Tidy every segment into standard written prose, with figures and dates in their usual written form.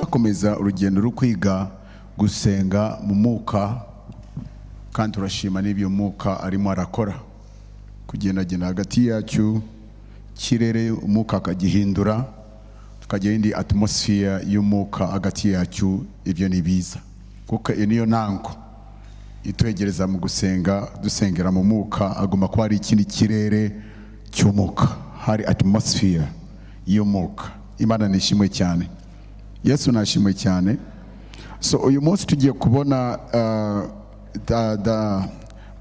turacyakomeza urugendo rwo kwiga gusenga mu mwuka, kandi turashima n'ibyo mwuka arimo arakora kugendagenda hagati yacu, kirere umwuka akagihindura, tukagira indi atmosphere y'umwuka hagati yacu. Ibyo ni biza kuko niyo nango itwegereza mu gusenga, dusengera mu mwuka. Agomba kuba ari ikindi kirere cy'umwuka, hari atmosphere y'umwuka. Imana nishimwe cyane, Yesu nashimwe cyane. So uyu munsi tugiye kubona the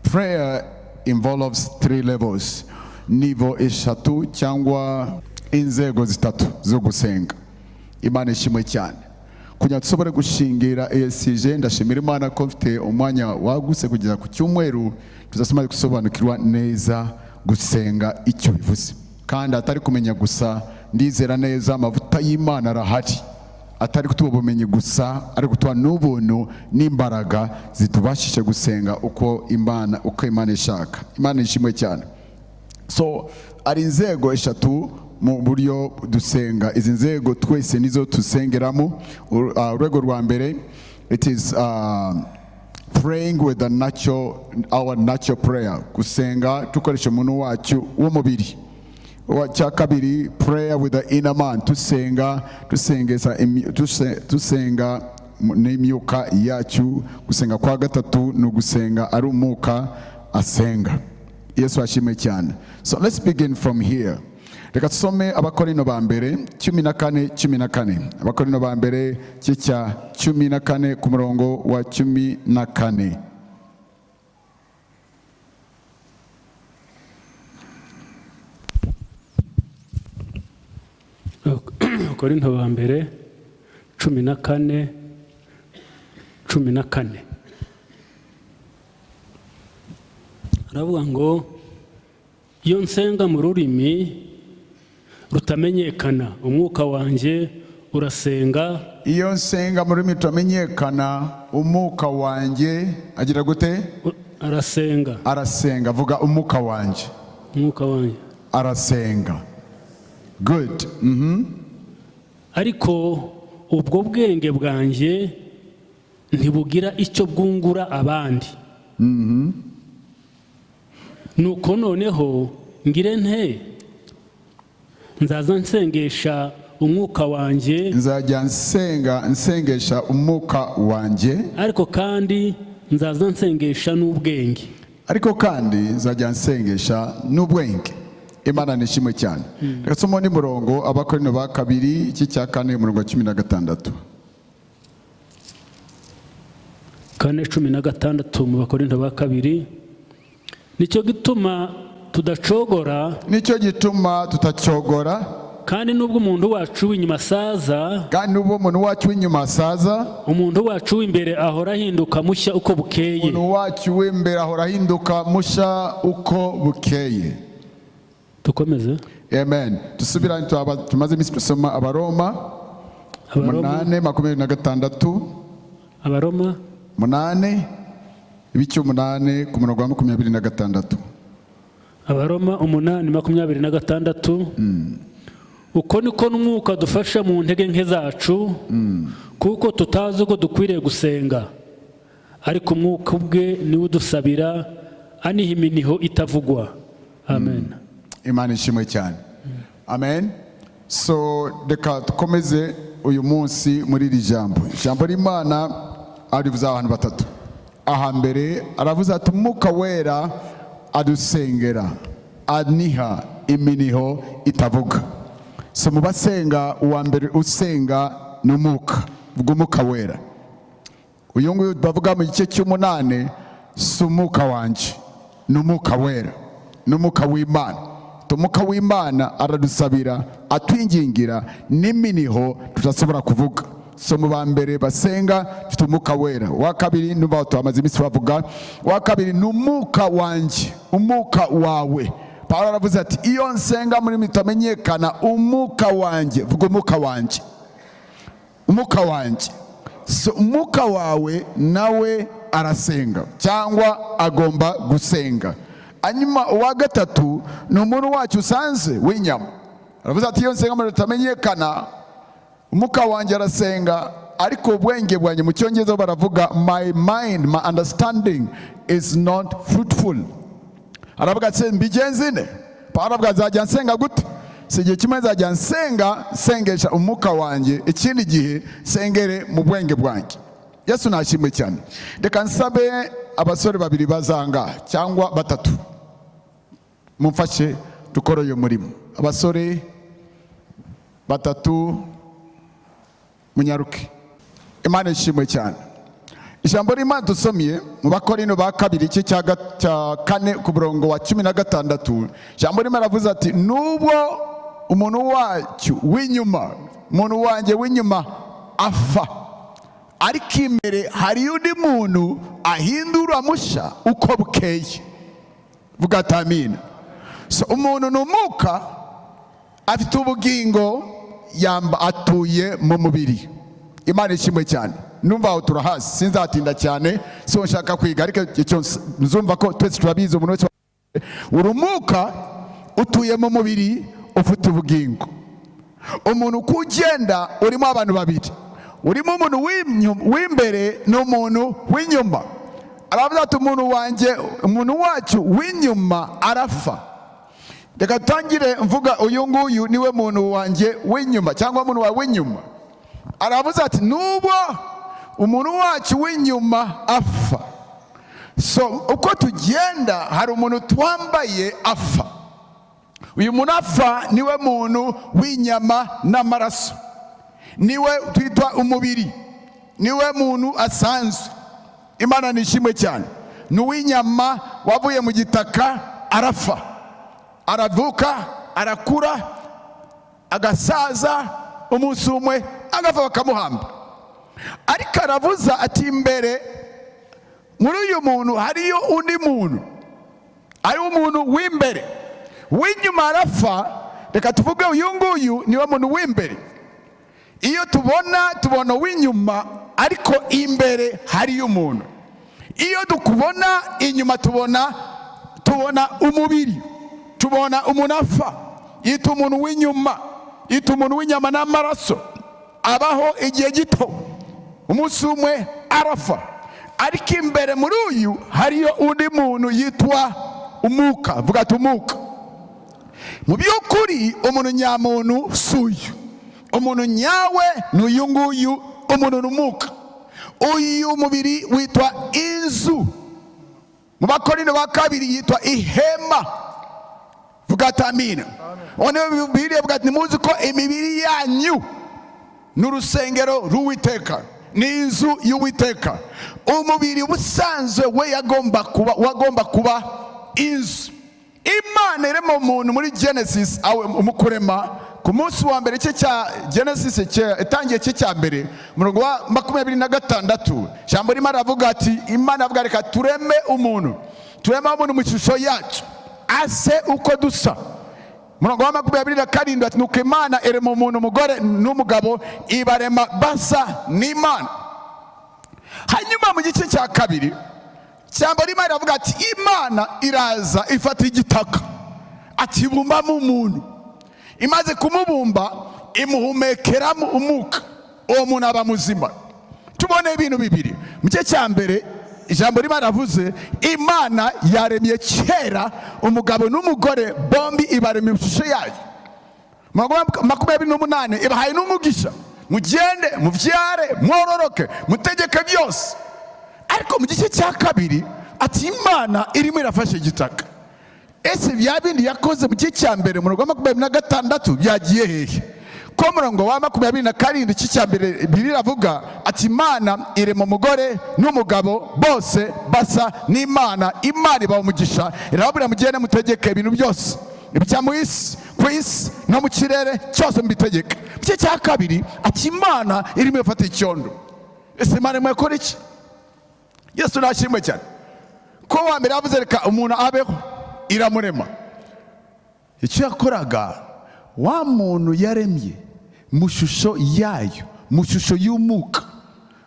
prayer involves 3 levels, nivo eshatu cyangwa inzego zitatu zo gusenga. Imana ishimwe cyane. Kugira dusobore gushingira ESG, ndashimira Imana ko mfite umwanya waguse kugeza ku cyumweru tuzasoma gusobanukirwa neza gusenga icyo bivuze, kandi atari kumenya gusa. Ndizera neza amavuta y'Imana arahari, atari kutuba ubumenyi gusa, ari kutuba n'ubuntu n'imbaraga zitubashishe gusenga uko Imana ishaka. Imana ishimwe cyane. So ari inzego eshatu mu buryo dusenga. Izi nzego twese nizo tusengeramo. Urwego rwa mbere, it is praying with our natural prayer, gusenga tukoresha umuntu wacu w'umubiri. Cya kabiri, prayer with the inner man, tusenga n'imyuka yacu. Gusenga kwa gatatu ni ugusenga ari umwuka asenga. Yesu ashimwe cyane. So let's begin from here. Reka tusome Abakorinto ba mbere 14:14. Abakorinto ba mbere cya 14 ku murongo wa 14. Abakorinto ba mbere 14:14. Aravuga ngo iyo nsenga mu rurimi rutamenyekana, umwuka wanjye urasenga. Iyo nsenga mu rurimi rutamenyekana, umwuka wanjye agira gute? Arasenga. Arasenga. Vuga umwuka wanjye. Umwuka wanjye arasenga. Good. Ariko ubwo bwenge bwanjye ntibugira icyo bwungura abandi. Nuko noneho ngire nte, nzaza nsengesha umwuka wanjye, nzajya nsengesha umwuka wanjye, ariko kandi nzaza nsengesha n'ubwenge. Ariko kandi nzajya nsengesha n'ubwenge. Imana nishimwe cyane. Reka tusome undi murongo, Abakorinto ba kabiri 4:16. 4:16 mu Bakorinto ba kabiri. Nicyo gituma tudacogora, nicyo gituma tutacogora, kandi nubwo umuntu wacu w'inyuma asaza, umuntu wacu w'imbere ahora ahinduka mushya uko bukeye. Umuntu wacu w'imbere ahora ahinduka mushya uko bukeye. Dukomeze. Amen. Tusubirane, tumaze iminsi dusoma Abaroma 8:26. Abaroma 8:8 ku murongo wa 26. Abaroma 8:26. Uko niko n'umwuka dufasha mu ntege nke zacu, kuko tutazi uko dukwiriye gusenga, ariko umwuka ubwe niwe udusabira aniha iminiho itavugwa. Amen. Imana ishimwe cyane. Amen. So reka dukomeze uyu munsi muri iri jambo. Ijambo ry'Imana arivuza abantu batatu. Ahambere aravuze ati umwuka wera adusengera aniha iminiho itavuga. So mu basenga, uwa mbere usenga n'umwuka, bw'umwuka wera. Uyu nguyu bavuga mu gice cy'umunani, si umwuka wanjye, n'umwuka wera, n'umwuka w'Imana. Umwuka w'Imana aradusabira, atwingingira n'iminiho tutashobora kuvuga. So mu ba mbere basenga mfite umwuka wera. Wa kabiri n'uba twamaze iminsi bavuga, wa kabiri n'umwuka wanjye, umwuka wawe. Paulo aravuze ati iyo nsenga muri mitamenyekana, umwuka wanjye, vuga umwuka wanjye, umwuka wanjye. So umwuka wawe nawe arasenga cyangwa agomba gusenga. Hanyuma uwa gatatu ni umuntu wacu usanze w'inyama. Aravuze ati iyo nsenga muri mitamenyekana, umwuka wanjye arasenga ariko ubwenge bwanjye mu cyongereza baravuga my mind, my understanding is not fruitful. Aravuga ati mbigenze ne paravuga nzajya nsenga gute? Si igihe kimwe nzajya nsengesha umwuka wanjye, ikindi gihe sengere mu bwenge bwanjye. Yesu nashimwe cyane. Reka nsabe abasore babiri bazanga cyangwa batatu mumfashe dukora uyu murimo. Abasore batatu munyaruke. Imana ishimwe cyane. Ijambo ry'Imana dusomye mu Bakorinto ba kabiri cya 4 ku murongo wa 16. Ijambo ry'Imana ravuze ati nubwo umuntu wacu w'inyuma, umuntu wanjye w'inyuma afa, ariko imbere hari undi muntu ahindura musha uko bukeye. Vuga amen. So umuntu n'umwuka afite ubugingo yamba atuye mu mubiri. Imana ishimwe cyane. Numva aho turahasi sinzatinda cyane, so nshaka kwiga ariko icyo nzumva ko twese turabizi umuntu wese urumuka utuye mu mubiri ufite ubugingo. Umuntu kugenda urimo abantu babiri, urimo umuntu w'imbere n'umuntu w'inyuma. Aravuga ati umuntu wacu w'inyuma arafa. Reka tangire mvuga uyu nguyu niwe muntu wanjye w'inyuma cyangwa umuntu wa w'inyuma. Aravuze ati nubwo umuntu wacu w'inyuma afa, so uko tugenda hari umuntu twambaye afa. Uyu muntu afa niwe muntu w'inyama n'amaraso, niwe twitwa umubiri, niwe muntu asanzwe. Imana nishimwe cyane. N'uw'inyama wavuye mu gitaka arafa, aravuka, arakura, agasaza, umunsi umwe agafa bakamuhamba. Ariko aravuza ati imbere muri uyu muntu hariyo undi muntu, ari umuntu w'imbere. W'inyuma arafa. Reka tuvuge uyu nguyu niwe muntu w'imbere. Iyo tubona w'inyuma ariko imbere hariyo umuntu. Iyo dukubona inyuma tubona umubiri, tubona umuntu afa. Yita umuntu w'inyuma, yita umuntu w'inyama n'amaraso, abaho igihe gito, umunsi umwe arafa. Ariko imbere muri uyu hariyo undi muntu yitwa umwuka. Vuga ati umwuka. Mu by'ukuri umuntu nyamuntu suyu, umuntu nyawe n'uyu nguyu, umuntu n'umwuka. Uyu mubiri witwa inzu. Mu Bakorinto ba kabiri yitwa ihema. Vuga ati amina. One Bibiliya ivuga ati muzi ko imibiri yanyu n'urusengero rw'Uwiteka, ni inzu y'Uwiteka. Umubiri ubusanzwe we wagomba kuba inzu. Imana irema umuntu muri Genesis umukurema ku munsi wa mbere cya Genesis itangiye cya mbere murongo wa 26. Jambo rimara avuga ati Imana avuga reka tureme umuntu mu ishusho yacu ase uko dusa. Murongo wa 27 ati nuko Imana irema umuntu umugore n'umugabo ibarema basa n'Imana. Hanyuma mu gice cya kabiri jambo rimara avuga ati Imana iraza ifata igitaka ati bumbamo umuntu. Imaze kumubumba imuhumekeramo umwuka, uwo muntu aba muzima. Tubone ibintu bibiri. Mu gice cya mbere ijambo rimara avuze Imana yaremye kera umugabo n'umugore bombi ibaremye ishusho yayo. 28 ibahaye n'umugisha, mugende muvyare mwororoke mutegeke byose. Ariko mu gice cya kabiri ati Imana irimo irafashe igitaka. Ese bya bindi yakoze mu gice cya mbere murongo wa 26 byagiye hehe? Ko murongo wa 27 cya mbere Bibiliya avuga ati Imana irema umugore n'umugabo bose basa n'Imana. Imana ibaha umugisha, irababwira mugende mutegeke ibintu byose ibya mu isi, ku isi no mu kirere cyose mubitegeke. Mu gice cya kabiri ati Imana irimo ifata icyondo. Ese Imana mwekora iki? Yesu nashimwe cyane. Ko wa mbere yavuze reka umuntu abeho, iramurema. Icyo yakoraga wa muntu yaremye mu shusho yayo, mu shusho y'umwuka,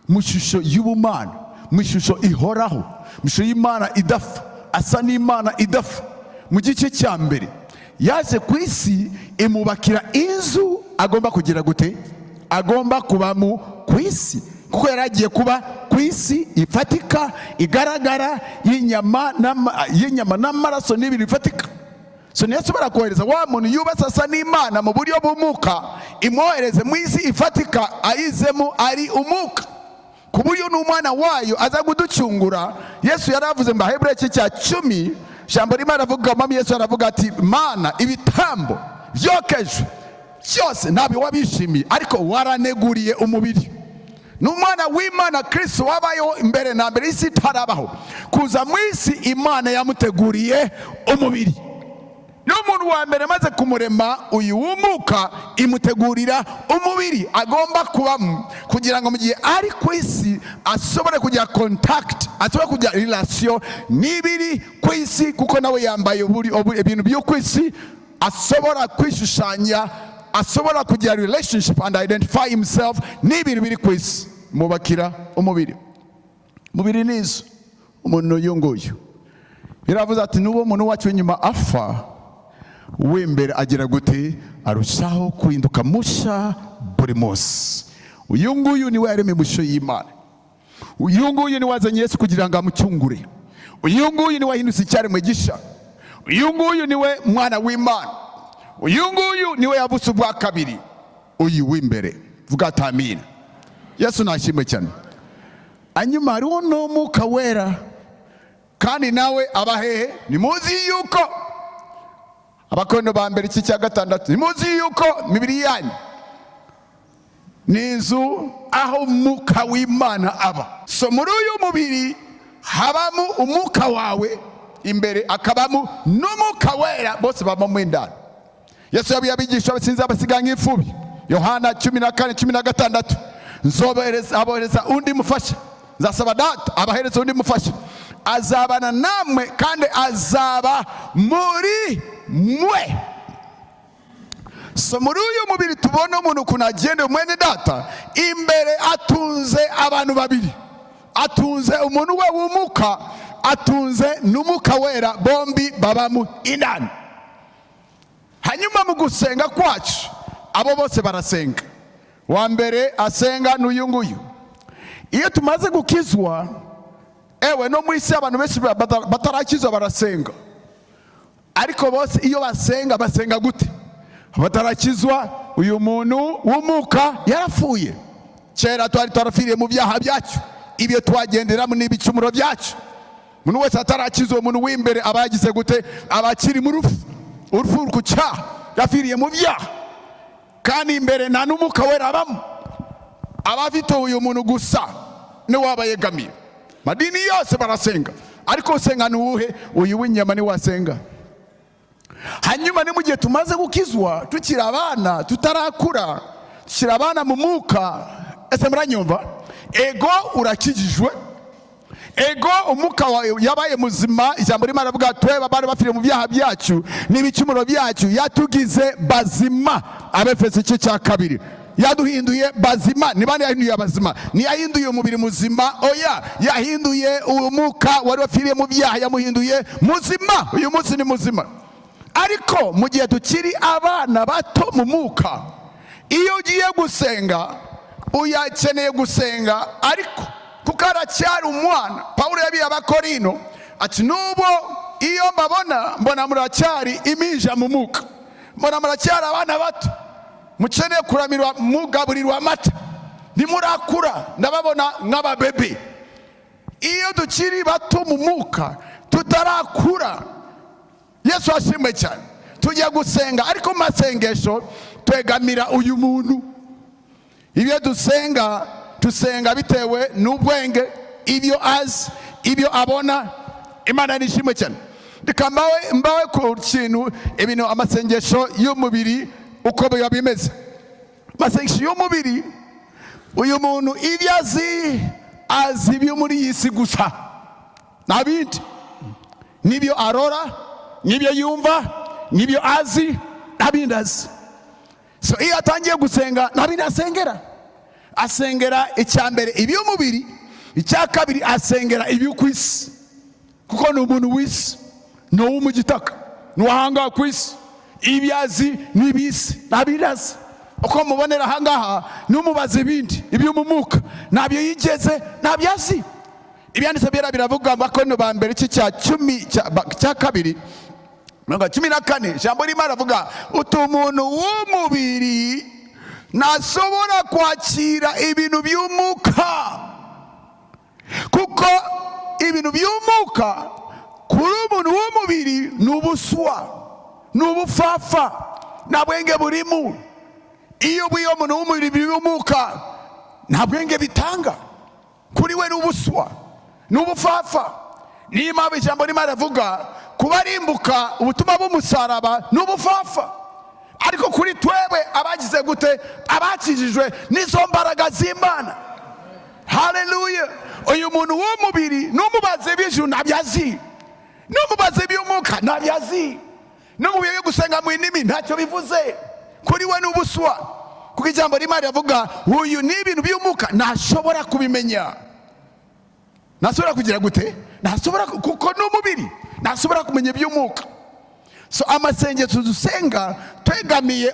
mu shusho y'ubumana, mu shusho ihoraho, mu shusho y'Imana idafa, asa n'Imana idafa. Mu gice cya mbere yaje ku isi imubakira inzu agomba kugira gute? agomba kuba ku isi, kuko yaragiye kuba ku isi ifatika igaragara y'inyama n'amaraso n'ibintu bifatika. So ntiyashobora kohereza wa muntu yubatse asa n'Imana mu buryo bw'umwuka imwohereze mu isi ifatika ayizemo ari umwuka, ku buryo n'umwana wayo aza kuducungura. Yesu yaravuze mu Baheburayo cya 10 ijambo rimwe aravuga, mama Yesu aravuga ati, Mana ibitambo byokejwe byose ntabyo wabishimiye, ariko waraneguriye umubiri. N'umwana w'Imana Kristo wabayeho imbere na mbere isi itarabaho, kuza mu isi Imana yamuteguriye umubiri. N'umuntu wa mbere maze kumurema uyu w'umwuka imutegurira umubiri agomba kubamo, kugira ngo mu gihe ari ku isi ashobore kugira contact, ashobore kugira relation n'ibiri ku isi, kuko nawe yambaye ibintu byo ku isi, ashobora kwishushanya, ashobora kugira relationship and identify himself n'ibintu biri ku isi. Mubakira umubiri. Umubiri nizo umuntu yunguye. Biravuze ati n'uwo muntu wacu inyuma afa, w'imbere agira gute? Arushaho kuhinduka musha buri munsi. Uyu nguyu niwe yaremye musho y'Imana. Uyu nguyu niwe wazanye Yesu kugira ngo amucyungure. Uyu nguyu niwe wahindutse icyaremwe gisha. Uyu nguyu niwe mwana w'Imana. Uyu nguyu niwe yavutse ubwa kabiri. Uyu w'imbere. Vuga ati amina. Yesu nashimwe cyane. Hanyuma hariho n'umwuka wera, kandi nawe abahehe. Nimuzi yuko Abakorinto ba mbere 6:6, nimuzi yuko imibiri yanyu ni inzu aho umwuka w'Imana aba. So muri uyu mubiri habamo umwuka wawe imbere, akabamo n'umwuka wera, bose babamo indani. Yesu yabwiye abigishwa basinze abasiga nk'imfubyi, Yohana 14:16, nzobohereza undi mufasha, nzasaba Data abahereza undi mufasha, azabana namwe kandi azaba muri mwe. So muri uyu mubiri tubona umuntu kunagenda mwene Data imbere atunze abantu babiri, atunze umuntu we w'umwuka, atunze n'umwuka wera, bombi babamu indani. Hanyuma mu gusenga kwacu abo bose barasenga. Wa mbere asenga n'uyu nguyu. Iyo tumaze gukizwa, ewe no mu isi abantu benshi batarakizwa barasenga, ariko bose iyo basenga gute? Batarakizwa, uyu muntu w'umwuka yarapfuye. Kera twari twarafiriye mu byaha byacu, ibyo twagenderamo n'ibicumuro byacu. Umuntu wese atarakizwa, umuntu w'imbere aba yagize gute? Abakiri mu urupfu ku cyaha, yafiriye mu byaha, kandi imbere nta n'umwuka wera abamo. Abafite uyu muntu gusa niwe wabayegamiye. Madini yose barasenga, ariko usenga n'uwuhe? Uyu w'inyama ni wasenga. Hanyuma ni mu gihe tumaze gukizwa, tukiri abana, tutarakura, tukiri abana mu mwuka. Ese muranyumva? Ego urakijijwe, ego umwuka wawe yabaye muzima. Ijambo rimwe aravuga, tweba bari bafire mu byaha byacu n'ibicumuro byacu yatugize bazima. Abefeso 2:2, yaduhinduye bazima. Ni bande yahinduye abazima? Ni yahinduye umubiri muzima? Oya, yahinduye umwuka wari wafiriye mu byaha, yamuhinduye muzima. Uyu munsi ni muzima. Ariko mu gihe tukiri abana bato mu mwuka, iyo ugiye gusenga uyakeneye gusenga, ariko kuko aracyari umwana. Pawulo yabiye Abakorinto ati, nubo iyo mbona muracyari iminja mu mwuka, mbona muracyari abana bato, mukeneye kuramirwa, mugaburirwa amata, ntimurakura, ndababona nk'ababebe. Iyo tukiri bato mu mwuka, tutarakura, Yesu ashimwe cyane, tujya gusenga, ariko mu masengesho twegamira uyu muntu. Ibyo dusenga bitewe n'ubwenge, ibyo azi, ibyo abona. Imana nishimwe cyane. Reka mbawe ku kintu, ibintu amasengesho y'umubiri uko biba bimeze. Amasengesho y'umubiri, uyu muntu ibyo azi ibyo muri iyi si gusa, nta bindi. Nibyo arora, nibyo yumva, nibyo azi, nta bindi azi. So iyo atangiye gusenga, nta bindi asengera. Asengera icya mbere iby'umubiri, icya kabiri asengera ibyo ku isi, kuko ni umuntu w'isi, ni uwo mu gitaka, ni uwahanga ku isi. Ibyo azi n'ibisi, nta bindi azi. uko mubonera ahangaha numubaze ibindi iby'umumuka nabyo yigeze nabyo azi. Ibyanditse byera biravuga Abakorinto ba mbere cya 2 14 ijambo rimwe ravuga umuntu w'umubiri nasobora kwakira ibintu by'umuka, kuko ibintu by'umuka kuri umuntu w'umubiri n'ubuswa n'ubufafa nta bwenge burimo. Iyo bwiyo umuntu w'umubiri by'umuka nta bwenge bitanga, kuri we n'ubuswa n'ubufafa. Niyo mpamvu ijambo rimwe ravuga kubarimbuka ubutumwa bw'umusaraba n'ubufafa, ariko kuri twebwe abagize gute, abakijijwe n'izo mbaraga z'Imana. Haleluya. Uyu muntu w'umubiri numubaze ibijuru ntabyo azi, numubaze iby'umwuka ntabyo azi, n'umubiye yo gusenga mu indimi ntacyo bivuze, kuri we n'ubuswa. Kuko ijambo rimwe rivuga uyu ni ibintu by'umwuka ntashobora kubimenya, ntashobora kugira gute, ntashobora, kuko n'umubiri ntashobora kumenya iby'umwuka. So amasengesho dusenga twegamiye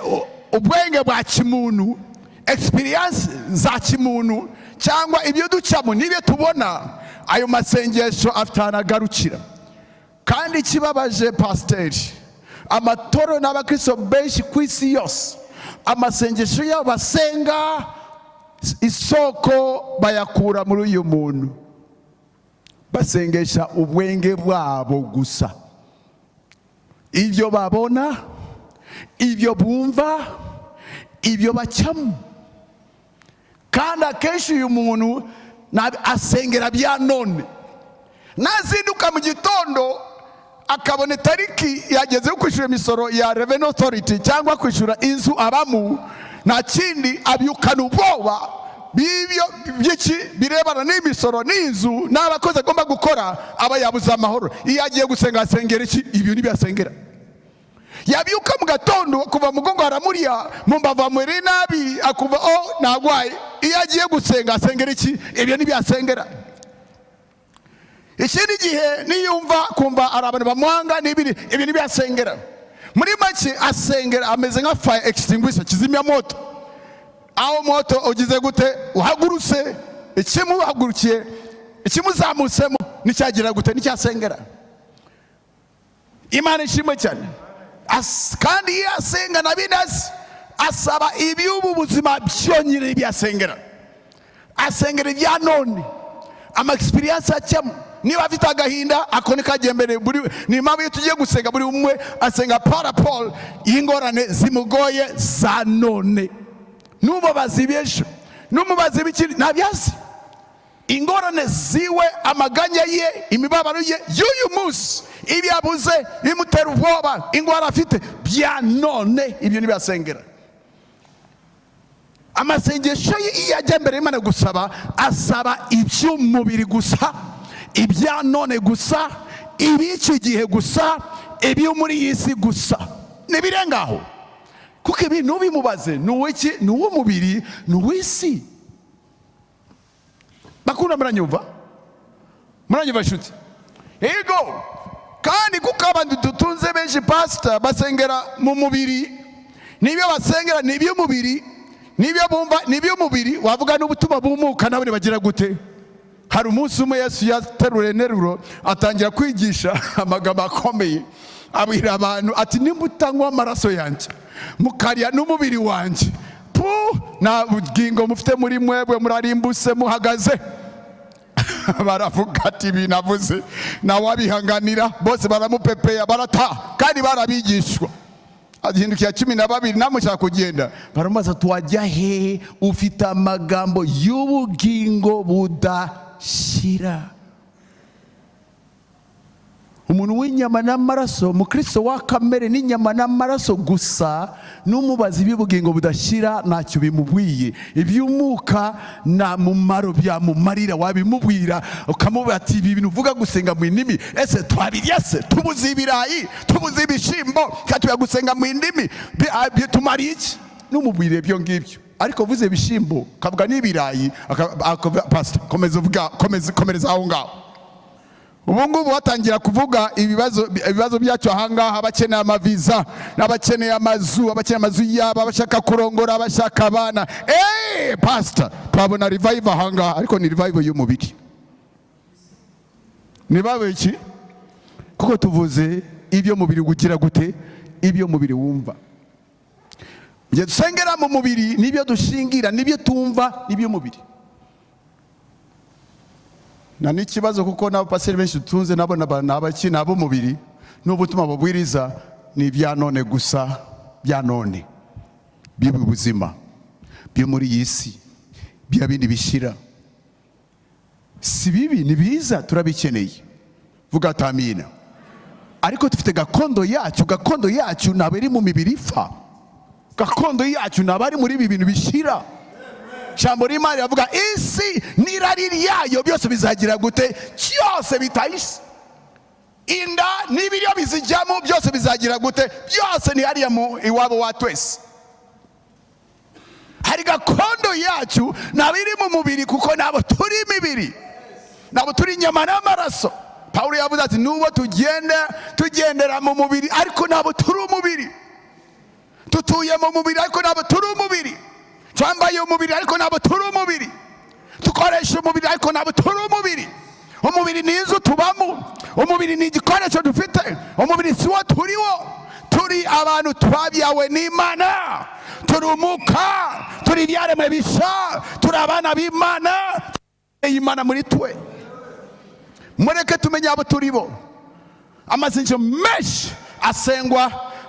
ubwenge bwa kimuntu, experience za kimuntu, cyangwa ibyo ducamo n'ibyo tubona. Ayo masengesho afitanagarukira. Kandi kibabaje pasiteri, amatoro n'abakristo benshi ku isi yose amasengesho yabo basenga isoko bayakura muri uyu muntu, basengesha ubwenge bwabo gusa, ibyo babona, ibyo bumva, ibyo bacamo. Kandi akenshi uyu muntu asengera bya none, nazinduka mu gitondo akabona tariki yageze yo kwishyura imisoro ya Revenue Authority cyangwa kwishyura inzu abamu, nta kindi abyukana ubwoba b'ibyo by'iki birebana n'imisoro n'inzu n'abakozi agomba gukora, aba yabuze amahoro. Iyo agiye gusenga asengera iki? Ibyo n'ibyasengera. Yabyuka mu gatondo kuva mugongo haramuriya mu mbavu amuri nabi akuva nagwaye. Iyo agiye gusenga asengera iki? Ibyo n'ibyasengera. Ikindi gihe niyumva kumva ari abantu bamuhanga n'ibiri, ibi n'ibyasengera. Muri make asengera ameze nka fire extinguisher, kizimya moto. Aho moto ugize gute, uhagurutse ikimuhagurukiye ikimuzamutsemo nicyagira gute, nicyasengera. Imana ishimwe cyane. Kandi iyo asenga nabinazi asaba iby'ubu buzima byonyine byasengera, asengera ibya none, ama experience acyamo. Niba afite agahinda akone kagembere, ni mpamvu iyo tugiye gusenga buri umwe asenga parapol y'ingorane zimugoye za none. Numubaza ibyejo, numubaza ibikiri ntabyazi, ingorane ziwe, amaganya ye, imibabaro ye y'uyu munsi, ibi yabuze bimutera ubwoba, ingwara afite bya none, ibyo nibasengera. Amasengesho iyo ajya mbere y'Imana gusaba, asaba iby'umubiri gusa, ibya none gusa, ibiki gihe gusa, ibyo muri iyi si gusa, nibirengaho. Kuko ibintu bimubaze nuwiki, nuw'umubiri, nuw'isi. Bakunda muranyumva? Muranyumva shuti? Ego. Kandi kuko abantu dutunze benshi pastor basengera mu mubiri, nibyo basengera nibyo mubiri, nibyo bumva nibyo mubiri, wavuga n'ubutuma bumuka nabone bagira gute. Hari umunsi umwe Yesu yaterure neruro atangira kwigisha amagambo akomeye, abwira abantu ati nimutanywa amaraso yanjye mukarya n'umubiri wanjye, na bugingo mufite muri mwebwe murarimbuse muhagaze. Baravuga ati binavuze nawe abihanganira, bose baramupepeya barata, kandi barabigishwa. Ahindukiye 12 namushaka kugenda, baramubaza tuwajya he, ufite amagambo y'ubugingo budashira. Umuntu w'inyama n'amaraso, mukristo wa kamere n'inyama n'amaraso gusa, numubaza iby'ubugingo budashira ntacyo bimubwiye. Iby'umwuka na mumaro byamumarira, wabimubwira ukamubwira ati ibi bintu uvuga gusenga mu indimi, ese twabirya se? Tubuze ibirayi, tubuze ibishimbo, katuya gusenga mu indimi tumari iki? Numubwire ibyo ngibyo. Ariko uvuze ibishimbo kavuga n'ibirayi, pastor komeza uvuga, komereza aho ngaho. ubu ngubu batangira kuvuga ibibazo byacu ahangaha, abakeneye amaviza n'abakeneye amazu, abakeneye amazu yabo, abashaka kurongora, abashaka abana. Pastor, twabona revival ahangaha, ariko ni revival y'umubiri. Ni revival iki? Kuko tuvuze ibyo mubiri ugira gute, ibyo mubiri wumva. Ngiye dusengera mu mubiri, nibyo dushingira, nibyo tumva, nibyo mubiri. Na n'ikibazo kuko n'abapasiteri benshi tutunze nabo n'abakina abo mubiri n'ubutuma babwiriza ni bya none gusa, bya none by'ubuzima byo muri iyi si, bya bindi bishira. Si bibi, ni biza, turabikeneye. Vuga atamina. Ariko dufite gakondo yacu nabari mu mibiri ifa. Gakondo yacu nabari muri ibi bintu bishira. Jambo rimwe yavuga isi n'irari ryayo byose bizagira gute, cyose bitayise. Inda n'ibiryo bizijyamo byose bizagira gute, byose ni hariya mu iwabo wa twese. Hari gakondo yacu nabiri mu mubiri, kuko nabo turi imibiri, nabo turi inyama n'amaraso. Pawulo yavuze ati nubo tugendera mu mubiri, ariko nabo turi umubiri. Tutuye mu mubiri, ariko nabo turi umubiri. Twambaye umubiri, ariko nabo turi umubiri. Tukoresha umubiri, ariko nabo turi umubiri. Umubiri ni inzu tubamo, umubiri ni igikoresho dufite, umubiri si wo turiwo. Turi abantu twabyawe n'Imana, turi umuka, turi ibyaremwe bisha, turi abana b'Imana, Imana muri twe. Mureke tumenye abo turibo. Amasengesho menshi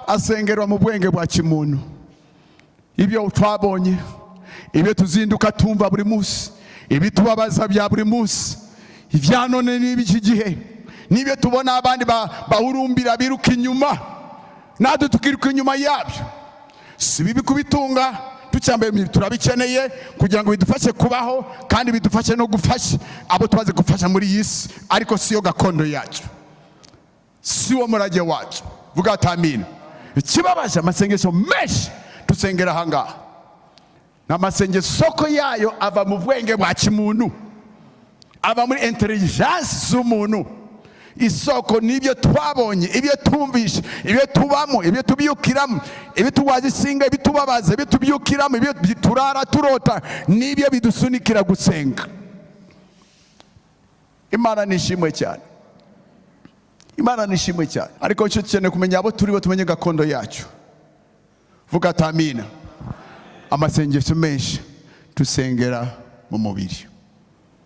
asengerwa mu bwenge bwa kimuntu. Ibyo twabonye, ibyo tuzinduka tumva buri munsi, ibi tubabaza bya buri munsi, ibya none n'ibiki gihe, n'ibyo tubona abandi bahurumbira biruka inyuma, natwe tukiruka inyuma yabyo. Si bibi kubitunga, tucyambaye turabikeneye kugira ngo bidufashe kubaho, kandi bidufashe no gufasha abo tubaze gufasha muri iyi si, ariko siyo gakondo yacu, siwo murage wacu. Vuga atamina. Ikibabaje, amasengesho menshi dusengera ahangaha, n'amasengesho soko yayo ava mu bwenge bwa kimuntu, ava muri intelligence z'umuntu. Isoko nibyo twabonye, ibyo tumvishe, ibyo tubamo, ibyo tubyukiramo, ibyo tuwazisinga, ibyo tubabaza, ibyo tubyukiramo, ibyo turara turota, nibyo bidusunikira gusenga. Imana nishimwe cyane, Imana nishimwe cyane. Ariko cyo cyane kumenya abo turibo, tumenye gakondo yacu. Vuga atamina. Amasengesho menshi tusengera mu mubiri,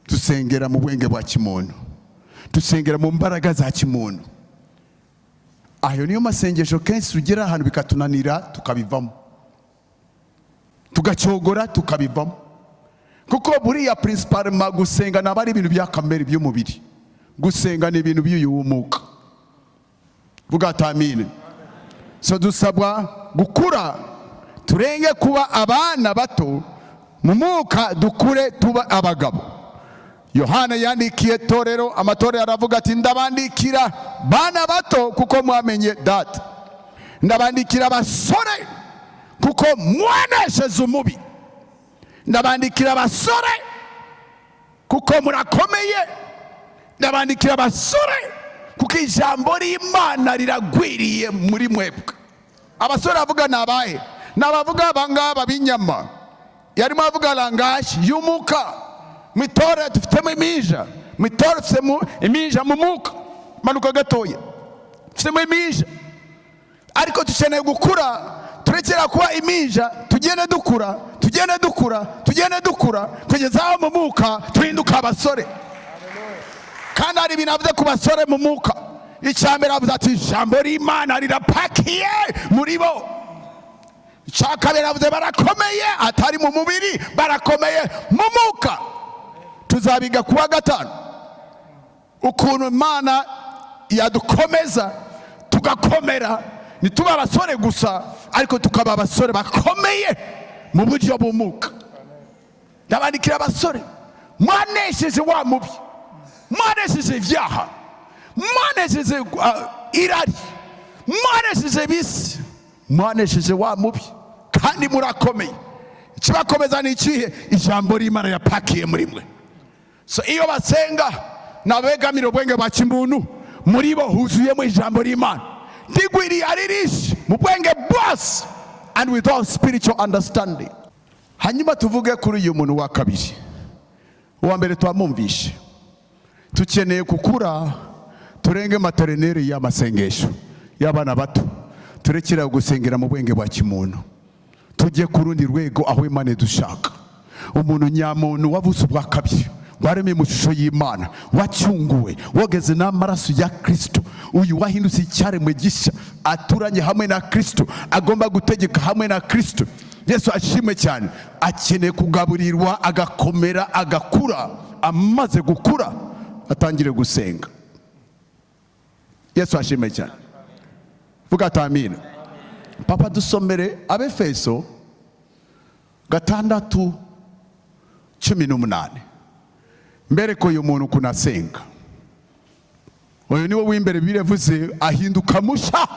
tusengera mu bwenge bwa kimuntu, tusengera mu mbaraga za kimuntu. Ayo niyo masengesho kenshi tugera ahantu bikatunanira tukabivamo, tugacogora tukabivamo. Kuko buriya principal gusenga nabari ibintu bya kamere by'umubiri, gusenga ni ibintu by'uyumuka. Vuga atamina. So dusabwa gukura, turenge kuba abana bato mu mwuka, dukure tuba abagabo. Yohana yandikiye torero, amatorero aravuga ati ndabandikira bana bato kuko mwamenye data, ndabandikira abasore kuko mwanesheje umubi, ndabandikira abasore kuko murakomeye, ndabandikira abasore kuko ijambo ry'Imana riragwiriye muri mwebwe. Abasore avuga nabahe? Nabavuga abangaba b'inyama. Yarimo avuga langashi y'umuka. Mitore tufitemo iminja, mitore tufitemo iminja mu muka, manuka gatoya tufitemo iminja. Ariko dukeneye gukura, turekera kuba iminja, tugende dukura kugeza aho mu muka tuhinduka abasore. Kandi hari ibintu avuze ku basore mu muka. Icyambere avuze ati ijambo ry'Imana rirapakiye muri bo. Icyakabiri avuze barakomeye, atari mu mubiri, barakomeye mu muka. Tuzabiga kuwa gatanu ukuntu Imana yadukomeza tugakomera, ntituba abasore gusa, ariko tukaba abasore bakomeye mu buryo bw'umwuka. Ndabandikira abasore mwanesheje wa mubi, mwanesheje ibyaha, mwanesheje irari, mwanesheje bisi, mwanesheje wa mubi, kandi murakomeye. Ikibakomeza ni ikihe? Ijambo ry'Imana yapakiye muri mwe. So iyo basenga nabegamira ubwenge bwa kimuntu muri bo huzuyemo ijambo ry'Imana ndigwiriye aririshe mu bwenge bwose and with all spiritual understanding. Hanyuma tuvuge kuri uyu muntu wa kabiri. Uwa mbere twamumvishe tukeneye kukura turenge materineri y'amasengesho y'abana bato, turekera gusengera mu bwenge bwa kimuntu, tujye ku rundi rwego aho Imana dushaka. Umuntu nyamuntu wabuze ubwa kabiri, waremeye mu shusho y'Imana, wacyunguwe, wogeze n'amaraso ya Kristo, uyu wahindutse icyaremwe gishya, aturanye hamwe na Kristo, agomba gutegeka hamwe na Kristo. Yesu ashimwe cyane, akeneye kugaburirwa agakomera agakura. Amaze gukura atangire gusenga. Yesu ashimwe cyane, vuga atamina. Papa dusomere Abefeso 6:18. Mbere ko uyu muntu kunasenga, uyu niwe w'imbere birevuze ahinduka musha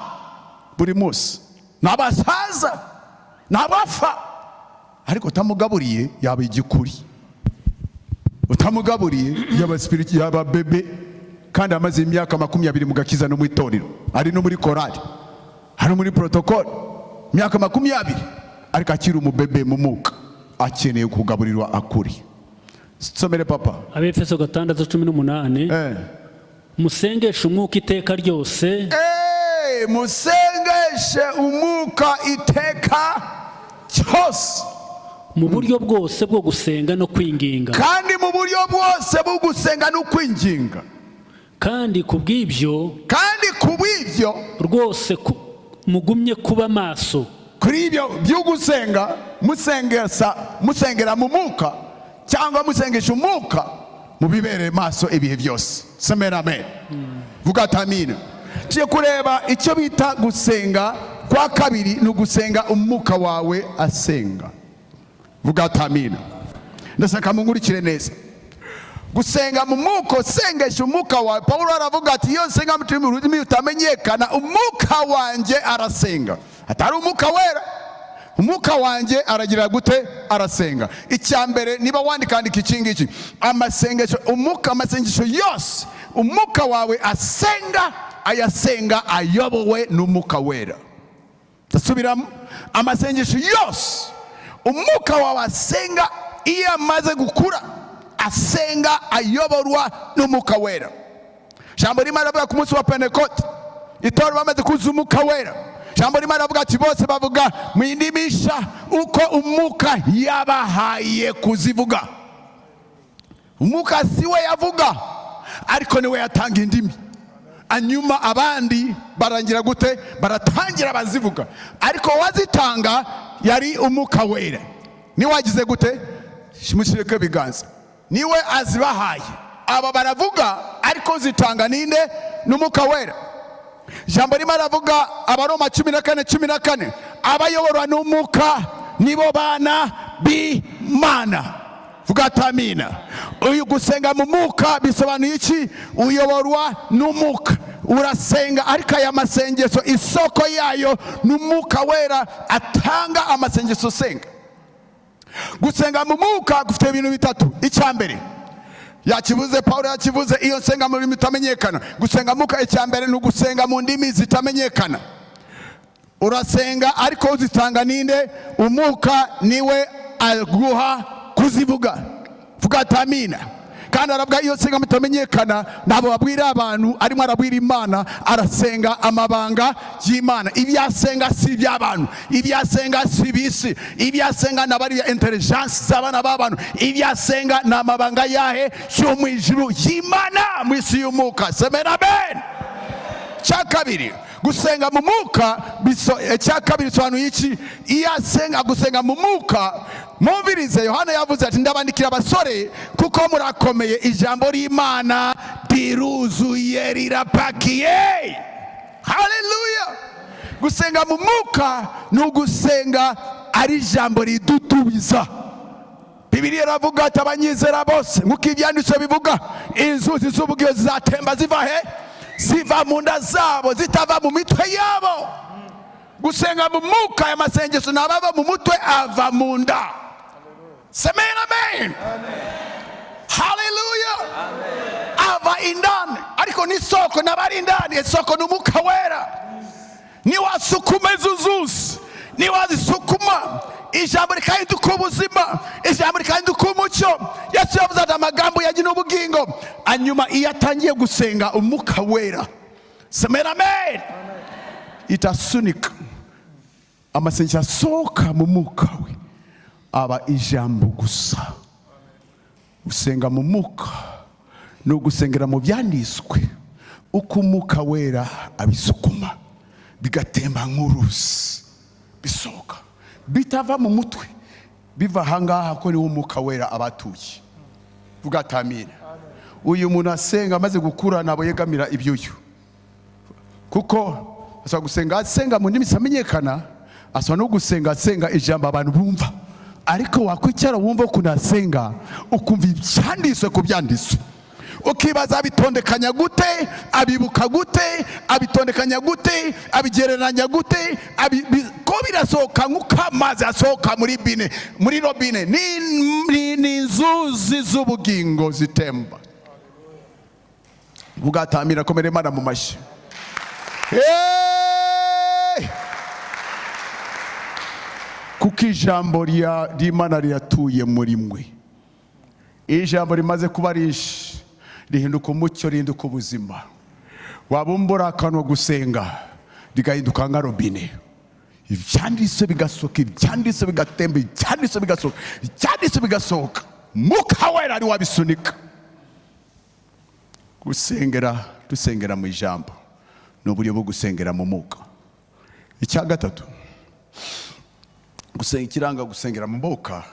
buri munsi, n'abasaza n'abafa, ariko utamugaburiye yaba igikuri, utamugaburiye yaba spirit, yaba bebe, kandi amaze imyaka 20 mu gakiza no mu itorero, ari no muri korali, ari muri protocol, imyaka 20, ariko akiri umubebe mu muka, akeneye kugaburirwa akuri. Somere papa. Abefeso 6:18. Musengeshe umwuka iteka ryose. Musengeshe umwuka iteka cyose. Mu buryo bwose bwo gusenga no kwinginga. Kandi mu buryo bwose bwo gusenga no kwinginga. Kandi kubw'ibyo rwose mugumye kuba maso. Kuri ibyo byo gusenga musengera mu mwuka cyangwa musengesha umwuka, mubibere maso ibihe byose. Semera amen. Vuga atamina. Tuye kureba icyo bita gusenga kwa kabiri, ni ugusenga umwuka wawe asenga. Vuga atamina. Ndasaka mungurikire neza. Gusenga mu mwuka, sengesha umwuka wawe. Paulo aravuga ati iyo nsenga mu rurimi utamenyekana, umwuka wanjye arasenga. Atari umwuka wera, umwuka wanjye aragira gute? Arasenga. Icyambere, niba wandikandika ikingiki, amasengesho umwuka, amasengesho yose umwuka wawe asenga, ayasenga ayobowe n'umwuka wera. Tasubiramo, amasengesho yose umwuka wawe asenga, iyo amaze gukura asenga ayoborwa n'umwuka wera. Jambo rimwe aravuga ku munsi wa Pentekote, itorero bamaze kuzuza umwuka wera, jambo rimwe aravuga ati bose bavuga mu indimisha uko umwuka yabahaye kuzivuga. Umwuka siwe yavuga, ariko niwe yatanga indimi. Anyuma abandi barangira gute? Baratangira bazivuga, ariko wazitanga yari umwuka wera. Ni wagize gute? Shimushireke biganza, niwe azibahaye. Aba baravuga ariko zitanga ninde? N'umwuka wera. Jambo rimwe aravuga Abaroma 14:14, abayoborwa n'umwuka nibo bana b'Imana. Vuga atamina. Uyu gusenga mu mwuka bisobanuye iki? Uyoborwa n'umwuka, urasenga, ariko aya masengesho isoko yayo n'umwuka wera atanga amasengesho senga. Gusenga mu mwuka gufite ibintu bitatu. Icyambere yakivuze Paulo, yakivuze iyo nsenga mu rurimi utamenyekana. Gusenga muka icyambere ni ugusenga mu ndimi zitamenyekana. Urasenga ariko uzitanga ninde? Umwuka niwe aguha kuzivuga. Vuga atamina. Kandi aravuga iyo nsenga mutamenyekana, nabo babwira abantu, arimo arabwira Imana, arasenga amabanga y'Imana. Ibyasenga si iby'abantu, ibyasenga si bisi, ibyasenga nabari ya intelligence z'abana b'abantu, ibyasenga n'amabanga yahe cyo mu ijuru y'Imana mu isi y'umwuka. Semera amen. Cyakabiri, gusenga mu mwuka cyakabiri sobanuye iki? Iyo asenga gusenga mu mwuka, mumvirize Yohana yavuze ati ndabandikira abasore kuko murakomeye, ijambo ry'Imana riruzuye rirapakiye. Haleluya. Gusenga mu mwuka ni ugusenga ari ijambo ridutubiza. Bibiliya iravuga ati abanyizera bose, nk'uko ibyanditswe bivuga, inzuzi z'ubugingo zizatemba ziva he? Ziva mu nda zabo, zitava mu mitwe yabo. Gusenga mu mwuka, ya masengesho nabava mu mutwe ava mu nda. Semena amen. Hallelujah. Ava indani ariko n'isoko n'abari indani. Isoko ni Umwuka Wera. Niwasukuma izo nzuzi, niwazisukuma, ijambo rikahinduka ubuzima, ijambo rikahinduka umucyo. Yesu yavuze ati amagambo yagira ubugingo. Hanyuma iyo atangiye gusenga Umwuka Wera, semera amen, itasunika amasengesho asohoka mu mwuka we aba ijambo gusa. Gusenga mu mwuka no gusengera mu byanditswe, uko Umwuka Wera abisukuma bigatemba nk'uruzi, bisohoka bitava mu mutwe, biva ahangaha ko niwo Umwuka Wera abatuye. Vuga ati amina. Uyu muntu asenga amaze gukura nabo yegamira ibyuyu, kuko asa gusenga asenga mu ndimi zitamenyekana, asa no gusenga asenga ijambo abantu bumva. Ariko wakwicara wumva ukuntu asenga, ukumva ibyanditswe ku byanditswe, ukibaza abitondekanya gute, abibuka gute, abitondekanya gute, abigereranya gute, ko birasohoka nk'uko amazi asohoka muri robine. Ni inzuzi z'ubugingo zitemba. Bugatamira komere Imana mu mashyi. Kuko ijambo ry'Imana ryatuye muri mwe. Ijambo rimaze kuba rishi, rihinduka umucyo, rihinduka ubuzima. Wabumbura akanwa gusenga, rigahinduka nka robine. Ibyanditswe bigasohoka, ibyanditswe bigatemba, ibyanditswe bigasohoka, ibyanditswe bigasohoka. Umwuka Wera ari wabisunika. Gusengera, dusengera mu ijambo n'uburyo bwo gusengera mu mwuka. Icya gatatu, gusenga ikiranga gusengera mu mwuka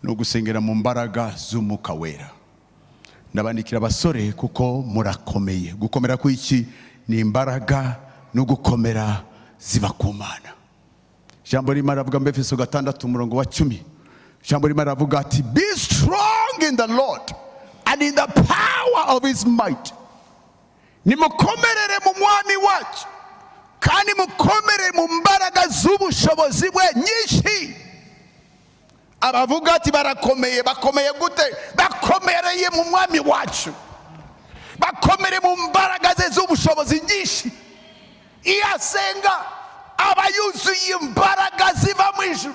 no gusengera mu mbaraga z'Umwuka Wera. Ndabandikira abasore kuko murakomeye. Gukomera kw'iki ni imbaraga no gukomera ziba ku Mana. Ijambo rimara avuga mu Efeso 6:10. Ijambo rimara avuga ati be strong in the Lord and in the power of his might. Nimukomerere mu mwami wacu kandi mukomere mu mbaraga z'ubushobozi bwe nyinshi. Abavuga ati barakomeye, bakomeye gute? Bakomereye mu mwami wacu, bakomere mu mbaraga ze z'ubushobozi nyinshi. Iyo asenga aba yuzuye imbaraga ziva mu ijuru,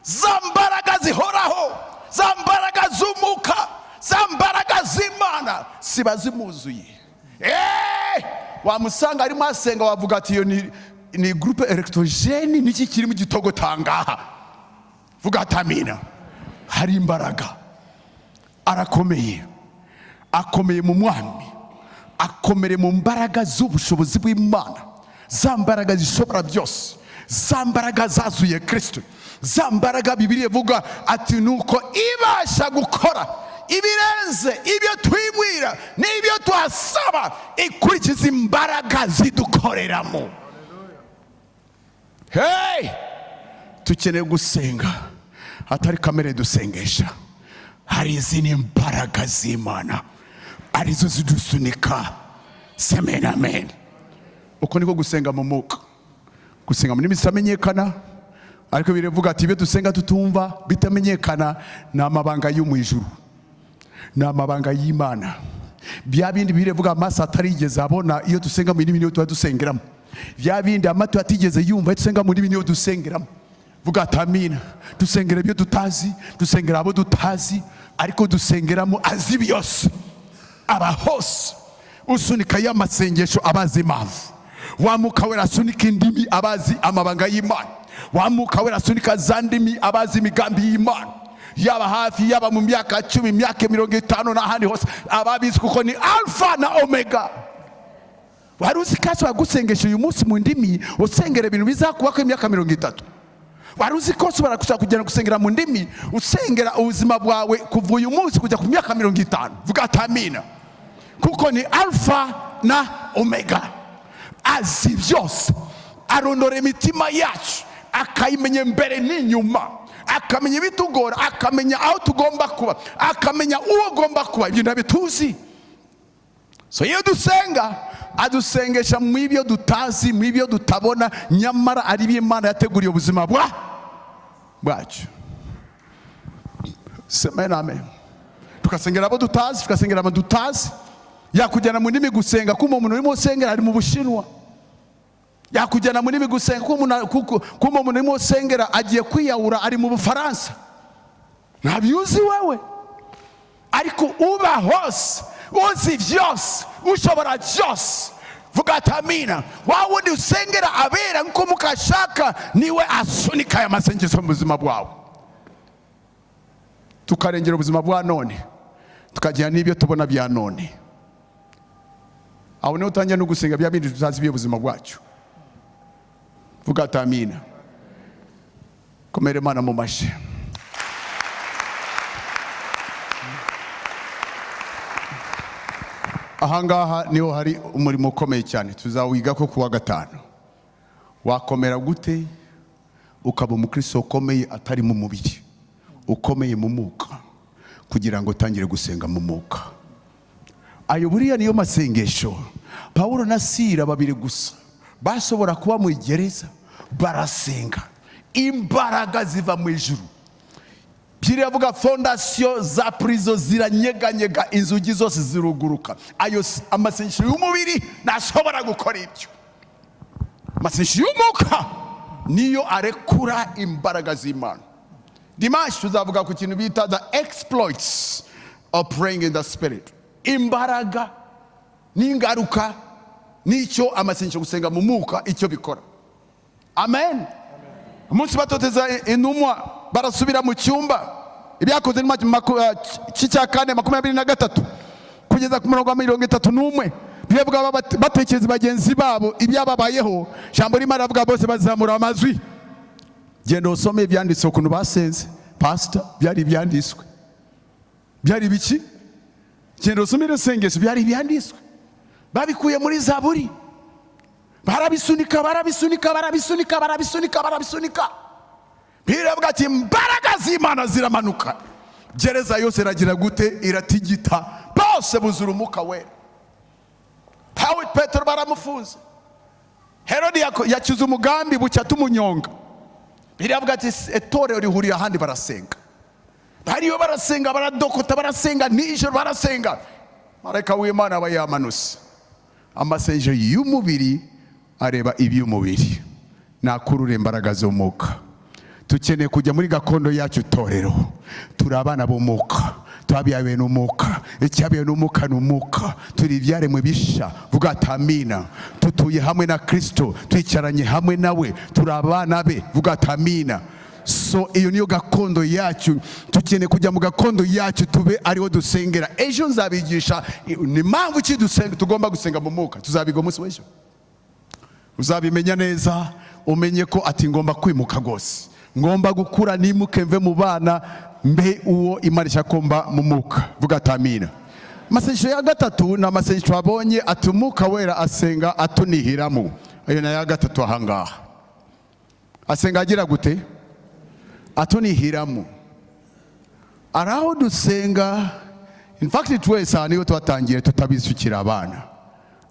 za mbaraga zihoraho, za mbaraga z'umwuka, za mbaraga z'Imana ziba zimuzuye. Wamusanga arimo asenga wavuga ati iyo ni groupe electrogene, niki kiri mu gitogo tangaha. Vuga ati amina. Hari imbaraga, arakomeye, akomeye mu mwami, akomere mu mbaraga z'ubushobozi bw'Imana, za mbaraga zishobora byose, za mbaraga zazuye Kristo, za mbaraga Bibiliya ivuga ati nuko ibasha gukora ibirenze ibyo twibwira n'ibyo twasaba, ikurikiza imbaraga zidukoreramo. Tukeneye gusenga atari kamere dusengesha. Hari izindi mbaraga z'Imana arizo zidusunika. Semena amen. Uko niko gusenga mu mwuka. Gusenga mu ndimi zitamenyekana, ariko biravuga ati ibyo dusenga tutumva bitamenyekana ni amabanga yo mu ijuru, ni amabanga y'Imana. Bya bindi biravuga amaso atarigeze abona iyo dusenga mu ndimi niyo tuba dusengeramo. Bya bindi amatwi atigeze yumva dusenga mu ndimi niyo dusengeramo. Vuga ati amina. Dusengera ibyo tutazi, dusengera abo tutazi, ariko dusengeramo azi byose, aba hose. Usunika y'amasengesho abazi impamvu. Wa Mwuka Wera asunika indimi abazi amabanga y'Imana. Wa Mwuka Wera asunika za ndimi abazi imigambi y'Imana. Yaba hafi, yaba mu myaka 10, imyaka 50 n'ahandi hose, ababizi kuko ni Alpha na Omega. Wari uzi ko wagusengesha uyu munsi mu ndimi usengera ibintu bizakuba ko imyaka 30. Wari uzi ko ushobora kugenda gusengera mu ndimi usengera ubuzima bwawe kuva uyu munsi kujya ku myaka 50. Vuga ati amina. Kuko ni Alpha na Omega. Azi byose, arondora imitima yacu, akayimenya mbere n'inyuma, akamenya ibitugora, akamenya aho tugomba kuba, akamenya uwo ugomba kuba. Ibyo nabituzi. So iyo dusenga, adusengesha mu ibyo dutazi, mu ibyo dutabona, nyamara ari by'Imana yateguriye ubuzima bwacu. Semena amen. Tukasengera abo dutazi, tukasengera abo dutazi, yakujyana mu ndimi gusenga ko umuntu urimo usengera ari mu Bushinwa, yakujyana mu ndimi gusenga ko umuntu urimo usengera agiye kwiyahura ari mu Bufaransa. Ntabyuzi wewe, ariko uba hose, uzi byose, ushobora byose. Vuga ati amina. Wa wundi usengera abera nko mukashaka niwe asunika aya masengesho mu buzima bwawe, tukarengera ubuzima bwa none, tukagira n'ibyo tubona bya none. Aho niho utangira no gusenga bya bindi tutazi by'ubuzima bwacu. Vuga ati amina. Komere Imana mu mashi. Ahangaha niho hari umurimo ukomeye cyane, tuzawiga ko kuwa gatanu. Wakomera gute ukaba umukristo ukomeye atari mu mubiri, ukomeye mu mwuka, kugira ngo utangire gusenga mu mwuka. Ayo buriya niyo masengesho Pawulo na Sila babiri gusa bashobora kuba mu gereza barasenga, imbaraga ziva mu ijuru. Bibiri avuga fondasiyo za prison ziranyeganyega, inzugi zose ziruguruka. Ayo amasengesho y'umubiri ntashobora gukora ibyo. Amasengesho y'umwuka niyo arekura imbaraga z'Imana. Dimanche tuzavuga ku kintu bita the exploits of praying in the spirit. Imbaraga n'ingaruka n'icyo amasengesho gusenga mu mwuka icyo bikora. Amen. Umunsi batoteza intumwa barasubira mu cyumba, ibyakoze ni cya 4:23 kugeza ku 31. Bivuga batekereza bagenzi babo ibyababayeho. Jambo rimara avuga bose bazamura amazwi. Genda usome ibyanditswe ukuntu basenze. Pastor, byari ibyanditswe. Byari biki? Genda usome isengesho, byari ibyanditswe. Babikuye muri Zaburi. Barabisunika. Biravuga ati imbaraga z'Imana ziramanuka. Gereza yose iragira gute? Iratigita. Bose buzura umwuka wera. Petero baramufunze. Herode yacyuze umugambi bucya tumunyonga. Biravuga ati itorero rihuriye ahandi barasenga. Bariyo barasenga, baradokota, barasenga nijoro, barasenga. Marayika w'Imana aba yamanuse. Amasengesho y'umubiri areba iby'umubiri, nakurura imbaraga z'umwuka. Tukeneye kujya muri gakondo yacu torero. Turi abana b'umwuka, twabiyawe n'umwuka, icyabiyawe n'umwuka n'umwuka. Turi ibyaremwe bisha. Vuga ati amina. Tutuye hamwe na Kristo, twicaranye hamwe nawe, turi abana be. Vuga ati amina. So iyo niyo gakondo yacu. Tukeneye kujya mu gakondo yacu tube ariho dusengera. Ejo nzabigisha ni mpamvu ki dusenga, tugomba gusenga mu mwuka. Tuzabiga umunsi w'ejo, uzabimenya neza. Umenye ko ati ngomba kwimuka gose, ngomba gukura nimuke mve mu bana mbe uwo Imana ishakomba mu mwuka. Vuga ati amina. Amasengesho ya gatatu na amasengesho abonye ati umwuka wera asenga atunihiramo. Ayo na ya gatatu ahangaha. Asenga agira gute? Atunihiramo. Araho dusenga. In fact twese niyo twatangiye tutabisukira abana.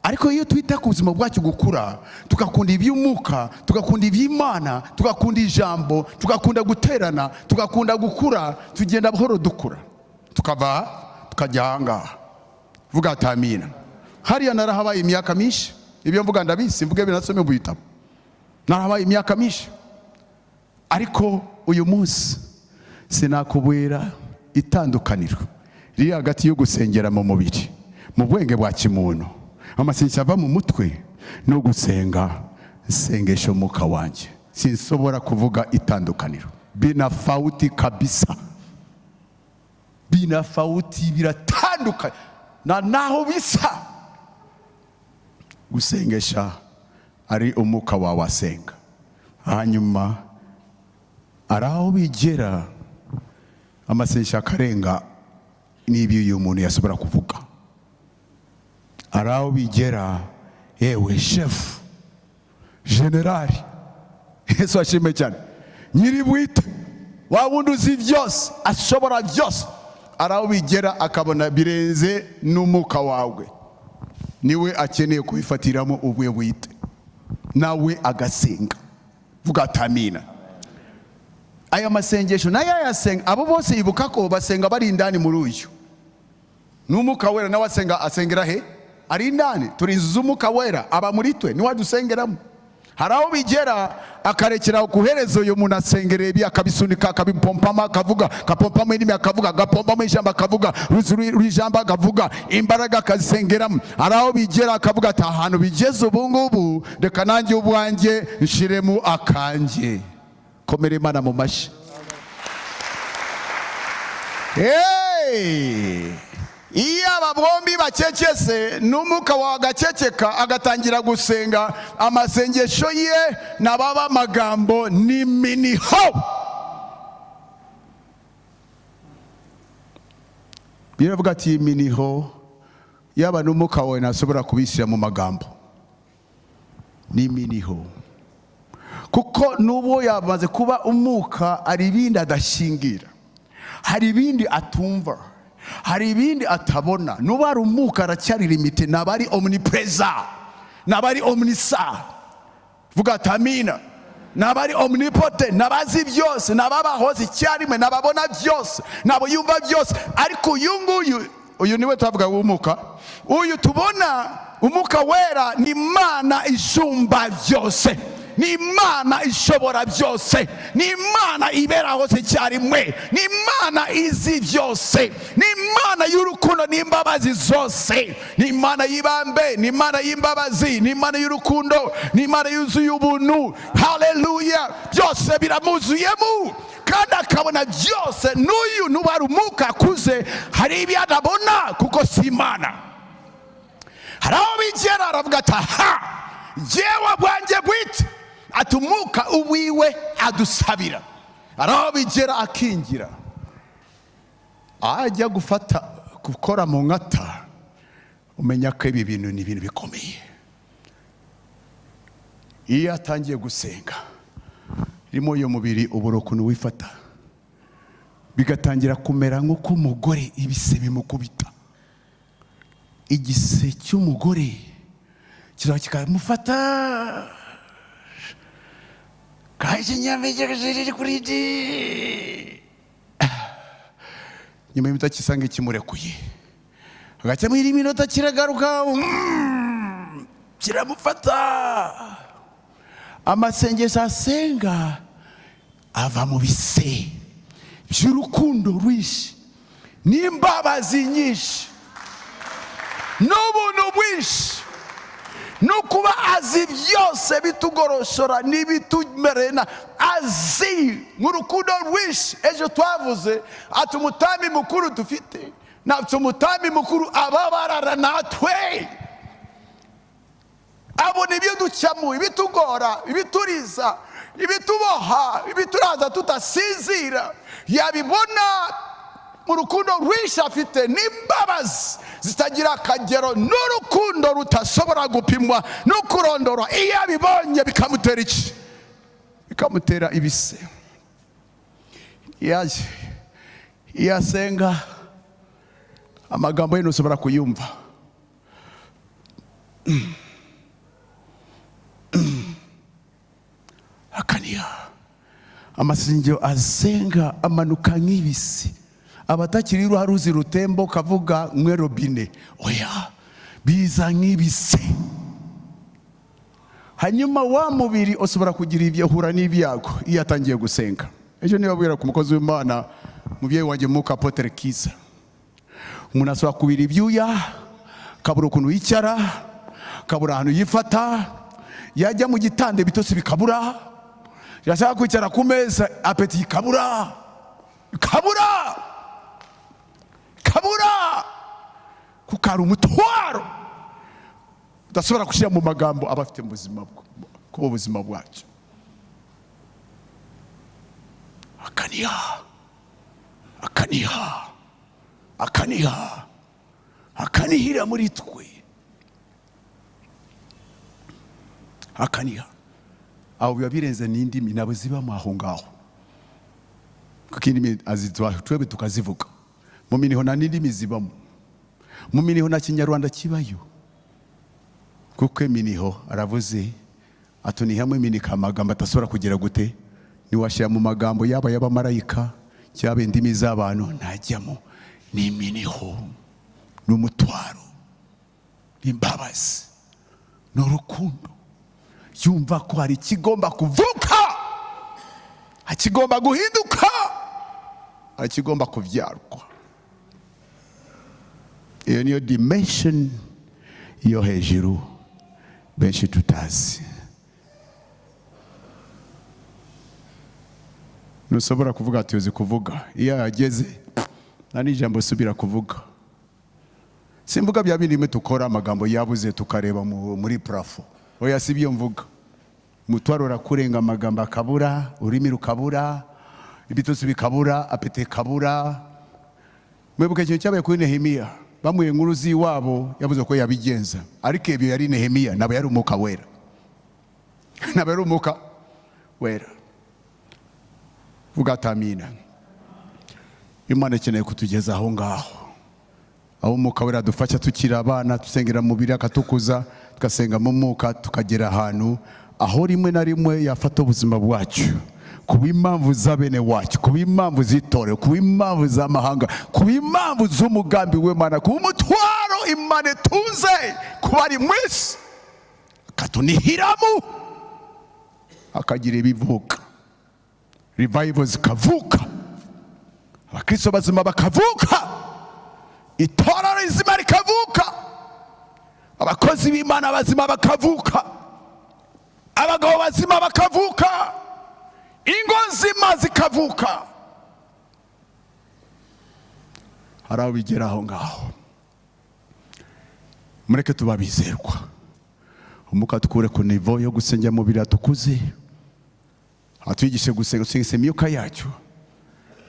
Ariko iyo twita ku buzima bwacu gukura, tugakunda iby'umwuka, tugakunda iby'Imana, tugakunda ijambo, tugakunda guterana, tugakunda gukura, tugenda buhoro dukura. Tukava tukajya ahangaha. Vuga ati amina. Hariya narahabaye imyaka myinshi. Ibyo mvuga ndabisi, mvuge binasome mu bitabo. Narahabaye imyaka myinshi. Ariko uyu munsi sinakubwira itandukaniro riri hagati yo gusengera mu mubiri, mu bwenge bwa kimuntu. Amasengesho ava mu mutwe no gusenga isengesho muka wanjye. Sinsobora kuvuga itandukaniro. Binafauti kabisa. Binafauti, biratandukanye. Naho bisa. Gusengesha ari umuka wawe asenga. Hanyuma araho bigera amasengesho akarenga n'ibyo uyu muntu yasobora kuvuga. Araho bigera yewe chef generali, Yesu ashime cyane, nyiri bwite, wa wundi uzi byose, ashobora byose. Araho bigera akabona birenze n'umuka wawe, niwe akeneye kubifatiramo ubwe bwite, nawe agasenga. Vuga ati amina. Aya masengesho nayo yasenga abo bose ibuka ko basenga bari indani muri uyu. n'umwuka wera nawe asengera he? Ari indani. Turi inzu z'umwuka wera, aba muri twe, niwe adusengeramo. Hari aho bigera akarekera kuherezo uyu muntu asengereye ibi akabisunika akabipompama akavuga, kapompamo indimi akavuga, agapompamo ijambo akavuga, ijambo akavuga, imbaraga akazisengeramo. Hari aho bigera akavuga ati ahantu bigeze ubu ngubu reka nanjye ubwanjye nshiremo akanjye. Komera Imana mu mashyi. Iyo aba bombi bacecetse n'umwuka wawe agaceceka agatangira gusenga, amasengesho ye nababa amagambo ni miniho. Biravuga ati miniho, yaba n'umwuka wawe ntasobora kubishyira mu magambo, ni miniho. Kuko n'ubu yamaze kuba umwuka, hari ibindi adashingira, hari ibindi atumva, hari ibindi atabona. N'ubu hari umwuka aracyari limite, nabari omnipresa, nabari omnisa, vuga tamina, nabari omnipotent, nabazi byose, nababahoze icyarimwe, nababona byose, nabo yumva byose. Ariko uyu niwe tuvuga umwuka. Uyu tubona umwuka wera ni Imana isumba byose, ni Imana ishobora byose, ni Imana ibera hose icyarimwe, ni Imana izi byose, ni Imana y'urukundo n'imbabazi zose, ni Imana y'ibambe, ni Imana y'imbabazi, ni Imana y'urukundo, ni Imana yuzuye ubuntu. Haleluya! Byose biramuzuyemo kandi akabona byose. N'uyu n'ubari umwuka akuze, hari ibyo adabona kuko si Imana. Hari aho bigera aravuga ati aha jyewe bwanjye bwite, ati umwuka uwiwe adusabira. Hari aho bigera akingira, ajya gukora mu ngata, umenya ko ibi bintu ni ibintu bikomeye. Iyo atangiye gusenga irimo uyu mubiri ubura ukuntu wifata, bigatangira kumera nk'uko umugore ibise bimukubita. Igise cy'umugore kiza kikamufata, kaje nyamege ziri kuri di, nyuma y'imita kisanga kimurekuye, agacamo iri minota kiragaruka, kiramufata. Amasengesho asenga ava mu bise by'urukundo rwinshi n'imbabazi nyinshi n'ubuntu bwinshi, nukuba azi byose bitugoroshora n'ibitumerena, azi nk'urukundo rwinshi. Ejo twavuze ati umutami mukuru dufite, nafite umutami mukuru ababarara natwe, abona ibyo ducyamu, ibitugora, ibituriza, ibituboha, ibituraza tutasinzira, yabibona mu rukundo rwinshi afite n'imbabazi zitagira akagero, n'urukundo rutashobora gupimwa no kurondora. Iyo abibonye bikamutera iki? Bikamutera ibise. Iyo asenga amagambo ye ntushobora kuyumva. Akaniya amasengesho asenga amanuka nk'ibisi, abatakiri ruharuzi rutembo kavuga mwe robine, oya biza nk'ibise. Hanyuma wa mubiri ushobora kugira ibyo hura n'ibyago iyo atangiye gusenga. Ejo niba bwira ku mukozi w'Imana, mubyeyi wanjye muka Apotre Kiza, umuntu ashobora kubira ibyuya, kabura ukuntu yicara, kabura ahantu yifata, yajya mu gitande bitose bikabura, yashaka kwicara ku meza apeti kabura, kukara umutwaro udashobora gushyira mu magambo aba afite mu buzima ku buzima bwacu. Akanihira muri twe, akaniha aho biba birenze n'indimi nabo zibamo aho ngaho, kuko indimi azitwa twebwe tukazivuga. Mu miniho nta n'indimi zibamo, mu miniho nta Kinyarwanda kibayo, kuko miniho aravuze atunihamwe minika amagambo atasubira kugera gute, niwashyira mu magambo yaba y'abamarayika cyaba indimi z'abantu ntajyamo. Ni miniho, n'umutwaro, imbabazi n'urukundo. Yumva ko hari ikigomba kuvuka, akigomba guhinduka, akigomba kubyarwa. Iyo niyo dimension yo hejuru benshi tutazi. Nusobora kuvuga ati uzi kuvuga, iyo yageze nta n'ijambo subira kuvuga. Simvuga bya bindi tukora amagambo yabuze tukareba muri plafo. Oya si byo mvuga. Umutwaro urakurenga, amagambo akabura, ururimi rukabura, ibitotsi bikabura, apete kabura. Mwibuke ikintu cyabaye kuri Nehemiya, bamuye inkuru z'iwabo yavuze ko yabigenza, ariko ibyo yari Nehemiya, nabo yari umwuka wera. Nabo yari umwuka wera. Vuga amina. Imana ikeneye kutugeza aho ngaho, aho umwuka wera dufasha tukiri abana, dusengera mu biri akatukuza, tugasenga mu mwuka, tukagera ahantu aho rimwe na rimwe yafata ubuzima bwacu kuba impamvu za bene wacu, kuba impamvu z'itorero, kuba impamvu z'amahanga, kuba impamvu z'umugambi w'Imana, kuba umutwaro Imana itunze kuba ari mwese, akatunihiramo, akagira ibivuka, revival zikavuka, abakristo bazima bakavuka, itorero rizima rikavuka, abakozi b'Imana bazima bakavuka, abagabo bazima bakavuka, ingo nzima zikavuka. Hari aho bigera aho ngaho. Mureke tubabizerwa, umwuka tukure ku nivo yo gusengera mu biri atukuze, atwigishe gusenga imyuka yacu,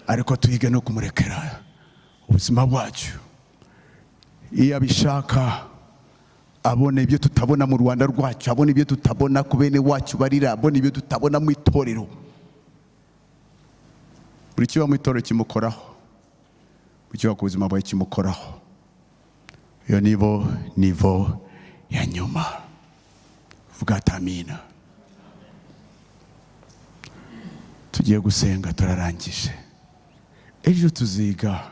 ariko tuyige no kumurekera ubuzima bwacu. Iyo abishaka abona ibyo tutabona mu Rwanda rwacu, abona ibyo tutabona ku bene wacu barira, abona ibyo tutabona mu itorero. Buri kiba mu itorero kimukoraho, buri kiba ku buzima bwawe kimukoraho. Iyo nivo ya nyuma. Vuga amina. Tugiye gusenga, turarangije. Ejo tuziga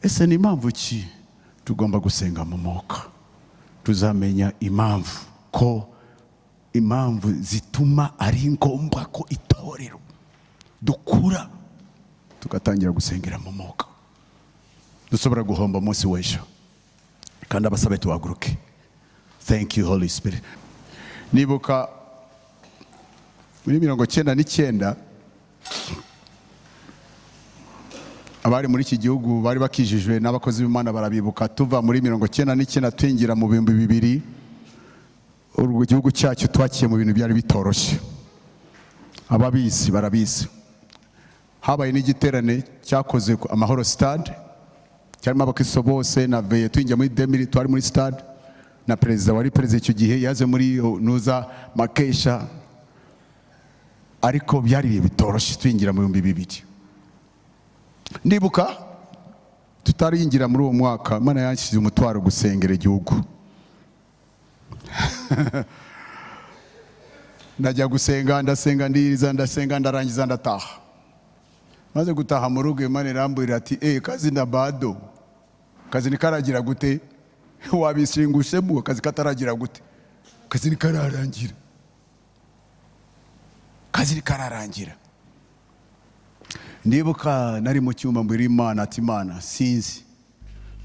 ese ni impamvu ki tugomba gusenga mu mwuka. Tuzamenya impamvu zituma ari ngombwa ko itorero dukura tugatangira gusengera mu mwuka. Dusobora guhomba umunsi w'ejo, kandi abasabe tuhaguruke. Thank you Holy Spirit. Nibuka muri 1999 abari muri iki gihugu bari bakijijwe n'abakozi b'Imana barabibuka, tuva muri 1999 twingira mu 2000. Urwo gihugu cyacu twakiye mu bintu byari bitoroshye, ababizi barabizi. Habaye n'igiterane cyakoze Amahoro Stade, cyarimo abakristo bose, na veye twinjira muri 2000 twari muri stade, na perezida wari perezida icyo gihe yaze muri nuza Makesha, ariko byari bitoroshye twingira mu 2000. Ndibuka tutarinjira muri uwo mwaka, Imana yanshyize umutwaro gusengera igihugu. Najya gusenga, ndasenga, ndiriza, ndasenga, ndarangiza, ndataha. Maze gutaha mu rugo, Imana irambwira ati kazi na bado, kazi ni karagira gute? Wabishingushemo kazi kataragira gute? Kazi ni kararangira, kazi ni kararangira. Ndibuka nari mu cyumba mbere Imana ati Imana sinzi,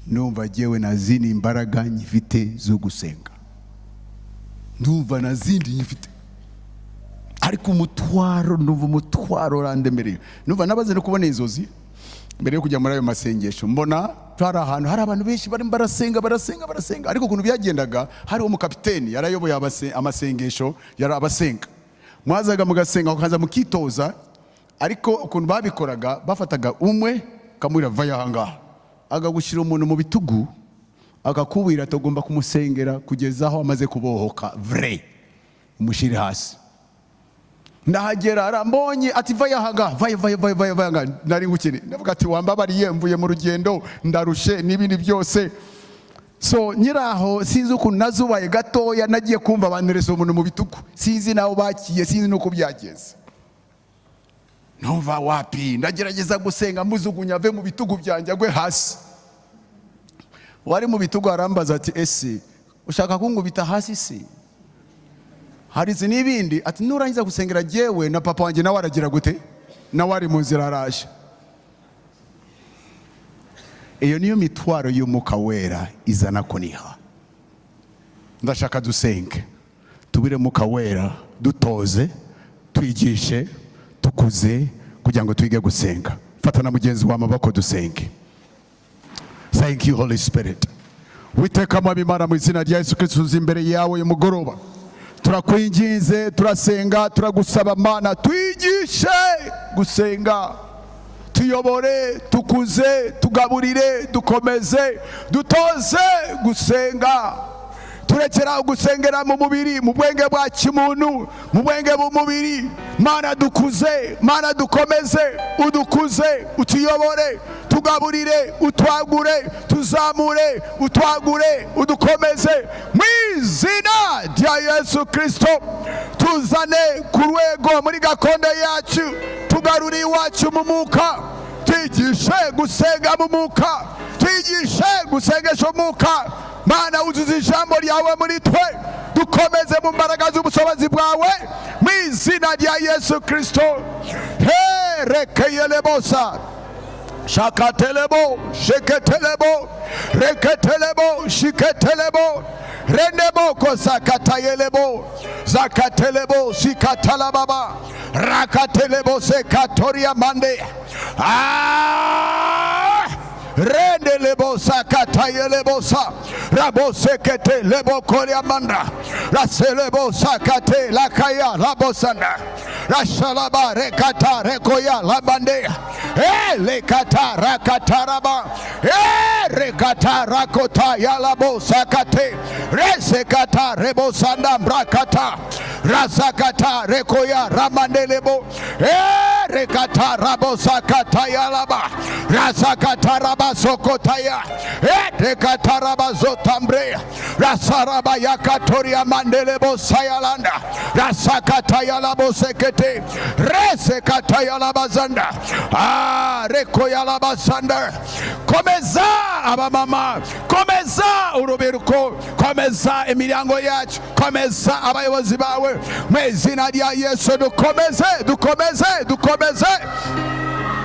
numva jewe na zindi imbaraga nyifite zo gusenga, ndumva na zindi nyifite, ariko umutwaro, ndumva umutwaro randemereye. Numva nabaze no kubona inzozi mbere yo kujya muri ayo masengesho, mbona hari ahantu hari abantu benshi bari barasenga, ariko ukuntu byagendaga, hari umukapiteni yarayoboye amasengesho, yari abasenga. Mwazaga mugasenga ukaza mukitoza, ariko ukuntu babikoraga, bafataga umwe kamwira vaya hanga, agagushyira umuntu mu bitugu, akakubwira atagomba kumusengera kugeza aho amaze kubohoka vrai, umushire hasi. Ndahagera arambonye ati vaya hanga, vaya, nari ngukene, ndavuga ati wambabariye, mvuye mu rugendo ndarushe n'ibindi byose. So nyiraho sinzi ukuntu nazubaye gatoya, nagiye kumva abanereza umuntu mu bitugu, sinzi naho bakiye, sinzi nuko byageze. Numva wapi, ndagerageza gusenga muzugunya ave mu bitugu byanjye agwe hasi. wari mu bitugu arambaza ati ese ushaka kungubita hasi se harizi n'ibindi ati nurangiza gusengera jewe na papa wanjye nawe aragira gute nawe ari mu nzira araje. Iyo niyo mitwaro y'Umwuka Wera izana kuniha. Ndashaka dusenge tubire Umwuka Wera dutoze twigishe tukuze kugira ngo twige gusenga. Fata na mugenzi wa maboko dusenge. Thank you Holy Spirit. Witeka mwabimana mu izina rya Yesu Kristo imbere yawe y'umugoroba. Turakwinginze turasenga turagusaba Mana twigishe gusenga. Tuyobore tukuze tugaburire dukomeze dutoze gusenga. Turekera gusengera mu mubiri mu bwenge bwa kimuntu mu bwenge bw'umubiri. Mana dukuze Mana dukomeze udukuze utuyobore tugaburire utwagure tuzamure utwagure udukomeze mu izina rya Yesu Kristo. Tuzane ku rwego muri gakondo yacu tugarure iwacu mu mwuka. Twigishe gusenga mu mwuka twigishe gusengesha umwuka. Mana uzuza ijambo ryawe muri twe dukomeze mu mbaraga z'ubushobozi bwawe mu izina rya Yesu Kristo. Rekeyelebosa shakatelebo sheketelebo reketelebo shiketelebo rendebo kosakatayelebo zakatelebo sikatalababa rakatelebo sekatoria mande rende lebo sakata yelebo sa rabo sekete lebo koriamanda raselebo sakate lakaya labosanda rashalaba rekata rekoya labande lekata rakataraba rekata rakota yalabo sakate resekata rebo sanda brakata rasakata rekoya ramandelebo rekata rabo sakata yalaba rasakata raba sokotaya etekataraba zotambre rasaraba yakatoria mandelebo sayalanda rasakataya labo sekete resekataya labazanda rekoya labasanda. Komeza abamama komeza urubiruko komeza imiryango yacu komeza abayobozi bawe mu izina rya Yesu. Dukomeze dukomeze dukomeze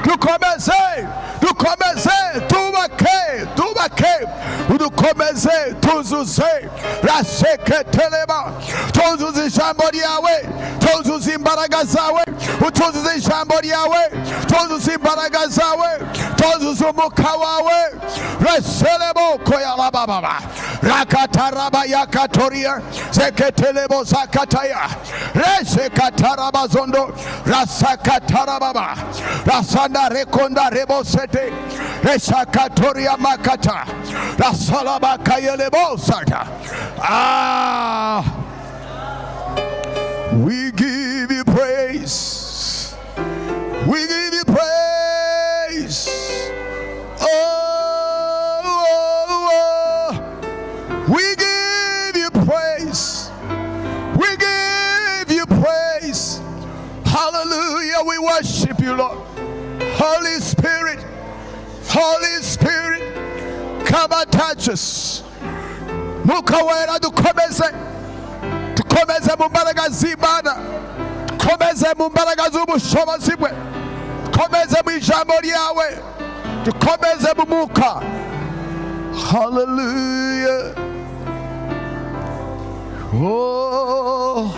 dukomeze dukomeze tubake tubake udukomeze tuzuze raseketeleba tuzuze ijambo ryawe tuzuze imbaraga zawe utuzuze ijambo ryawe tuzuze imbaraga zawe tuzuze umwuka wawe reselebo koyalababa rakataraba yakatoria seketelebo zakataya resekataraba zondo rasakatarababa rasanda rekonda rebosete resakatoria makata rasalaba kayelebo sata. We give you praise. We give you praise. We give you praise. We give you praise. Hallelujah. We worship you, Lord. Holy Spirit, Holy Spirit, come and touch us. Mwuka Wera dukomeze dukomeze mu mbaraga z'Imana, dukomeze mu mbaraga z'ubushobozi bwe, dukomeze mu ijambo ryawe, dukomeze mu mwuka. Hallelujah. Oh,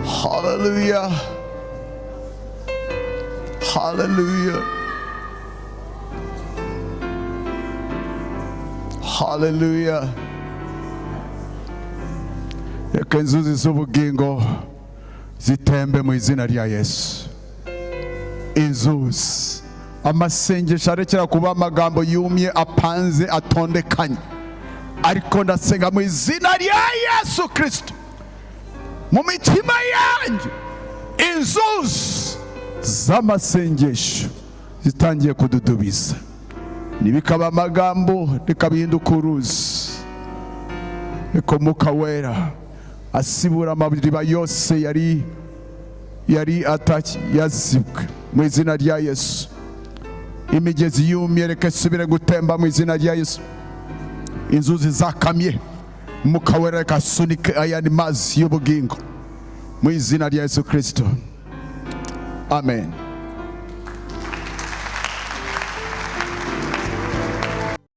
hallelujah. Hallelujah. Hallelujah. Reka inzuzi z'ubugingo zitembe mu izina rya Yesu. Inzuzi amasengesho arekera kuba amagambo yumye apanze atondekanye, ariko ndasenga mu izina rya Yesu Kristo mu mitima yanjye inzuzi z'amasengesho zitangiye kududubiza. Nibikaba amagambo rikabihinduka uruzi. Reka Umwuka Wera asibura amariba yose yari yazibwe mu izina rya Yesu. imigezi yumye reka isubire gutemba mu izina rya Yesu. Inzuzi zakamye Umwuka wera reka asunike ayandi mazi y'ubugingo mu izina rya Yesu Kristo. Amen.